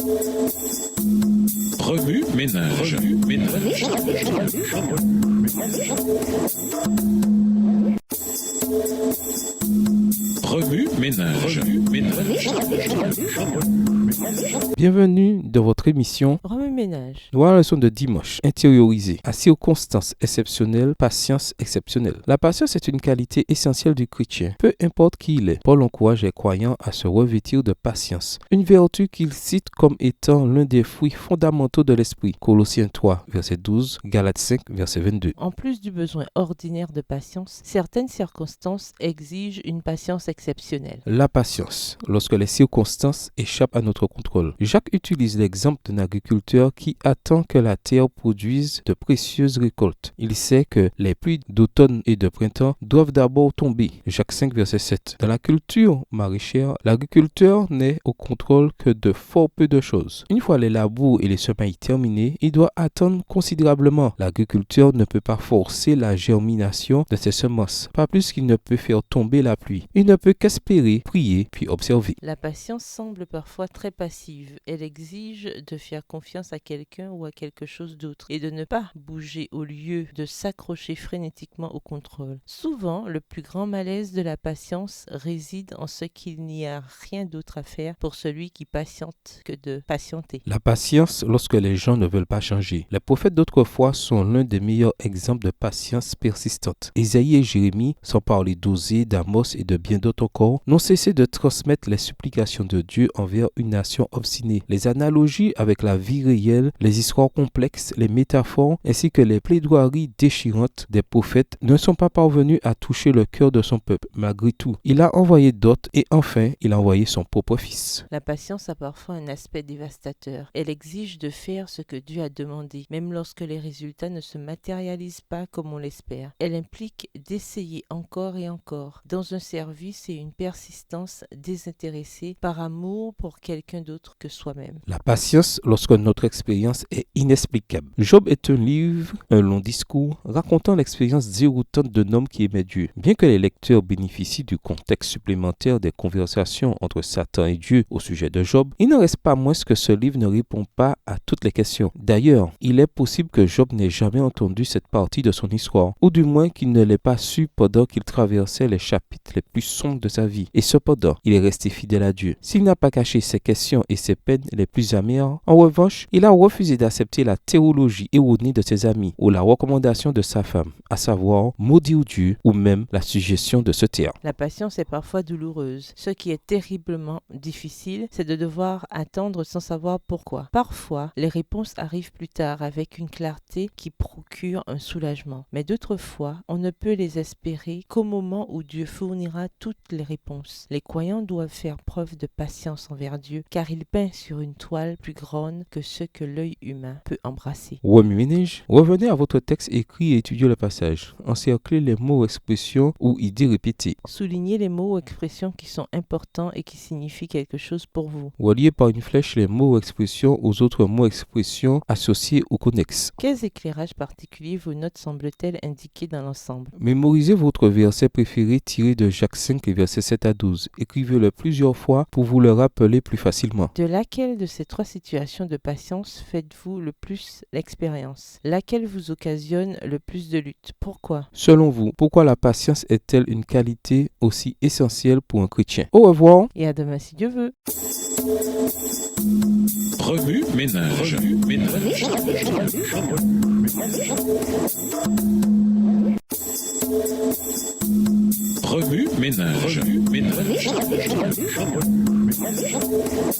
Remue ménage. Remue ménage. Bienvenue dans votre émission Remue ménage. Nous la leçon de dimanche, intériorisée, à circonstances exceptionnelles, patience exceptionnelle. La patience est une qualité essentielle du chrétien, peu importe qui il est. Paul encourage les croyants à se revêtir de patience, une vertu qu'il cite comme étant l'un des fruits fondamentaux de l'esprit. Colossiens 3, verset 12, Galates 5, verset 22. En plus du besoin ordinaire de patience, certaines circonstances exigent une patience exceptionnelle. La patience, lorsque les circonstances échappent à notre contrôle. Jacques utilise l'exemple d'un agriculteur qui attend que la terre produise de précieuses récoltes. Il sait que les pluies d'automne et de printemps doivent d'abord tomber. Jacques 5, verset 7. Dans la culture maraîchère, l'agriculteur n'est au contrôle que de fort peu de choses. Une fois les labours et les semailles terminés, il doit attendre considérablement. L'agriculteur ne peut pas forcer la germination de ses semences, pas plus qu'il ne peut faire tomber la pluie. Il ne peut qu'espérer, prier, puis observer. La patience semble parfois très passive. Elle exige de faire confiance à quelqu'un ou à quelque chose d'autre et de ne pas bouger au lieu de s'accrocher frénétiquement au contrôle. Souvent, le plus grand malaise de la patience réside en ce qu'il n'y a rien d'autre à faire pour celui qui patiente que de patienter. La patience lorsque les gens ne veulent pas changer. Les prophètes d'autrefois sont l'un des meilleurs exemples de patience persistante. Ésaïe et Jérémie, sans parler d'Osée, d'Amos et de bien d'autres encore, n'ont cessé de transmettre les supplications de Dieu envers une nation obstinée. Les analogies avec la vie réelle, les histoires complexes, les métaphores ainsi que les plaidoiries déchirantes des prophètes ne sont pas parvenus à toucher le cœur de son peuple. Malgré tout, il a envoyé d'autres et enfin, il a envoyé son propre fils. La patience a parfois un aspect dévastateur. Elle exige de faire ce que Dieu a demandé, même lorsque les résultats ne se matérialisent pas comme on l'espère. Elle implique d'essayer encore et encore, dans un service et une persistance désintéressée par amour pour quelqu'un d'autre que soi-même. La patience lorsque notre expérience est inexplicable. Job est un livre, un long discours, racontant l'expérience déroutante d'un homme qui aimait Dieu. Bien que les lecteurs bénéficient du contexte supplémentaire des conversations entre Satan et Dieu au sujet de Job, il n'en reste pas moins que ce livre ne répond pas à toutes les questions. D'ailleurs, il est possible que Job n'ait jamais entendu cette partie de son histoire, ou du moins qu'il ne l'ait pas su pendant qu'il traversait les chapitres les plus sombres de sa vie. Et cependant, il est resté fidèle à Dieu. S'il n'a pas caché ses questions et ses peines les plus amères, en revanche, il a refusé d'accepter la théologie erronée de ses amis ou la recommandation de sa femme, à savoir maudire Dieu ou même la suggestion de se taire. La patience est parfois douloureuse. Ce qui est terriblement difficile, c'est de devoir attendre sans savoir pourquoi. Parfois, les réponses arrivent plus tard avec une clarté qui procure un soulagement. Mais d'autres fois, on ne peut les espérer qu'au moment où Dieu fournira toutes les réponses. Les croyants doivent faire preuve de patience envers Dieu, car il peint sur une toile plus grande que ce que l'œil humain peut embrasser. Remue ménage. Revenez à votre texte écrit et étudiez le passage. Encerclez les mots ou expressions ou idées répétées. Soulignez les mots ou expressions qui sont importants et qui signifient quelque chose pour vous. Reliez par une flèche les mots ou expressions aux autres mots ou expressions associés ou connexes. Quels éclairages particuliers vos notes semblent-elles indiquer dans l'ensemble? Mémorisez votre verset préféré tiré de Jacques 5 et versets 7 à 12. Écrivez-le plusieurs fois pour vous le rappeler plus facilement. De laquelle de ces trois situations de patience faites-vous le plus l'expérience? Laquelle vous occasionne le plus de lutte? Pourquoi? Selon vous, pourquoi la patience est-elle une qualité aussi essentielle pour un chrétien? Au revoir. Et à demain si Dieu veut. Remue ménage. Remue ménage.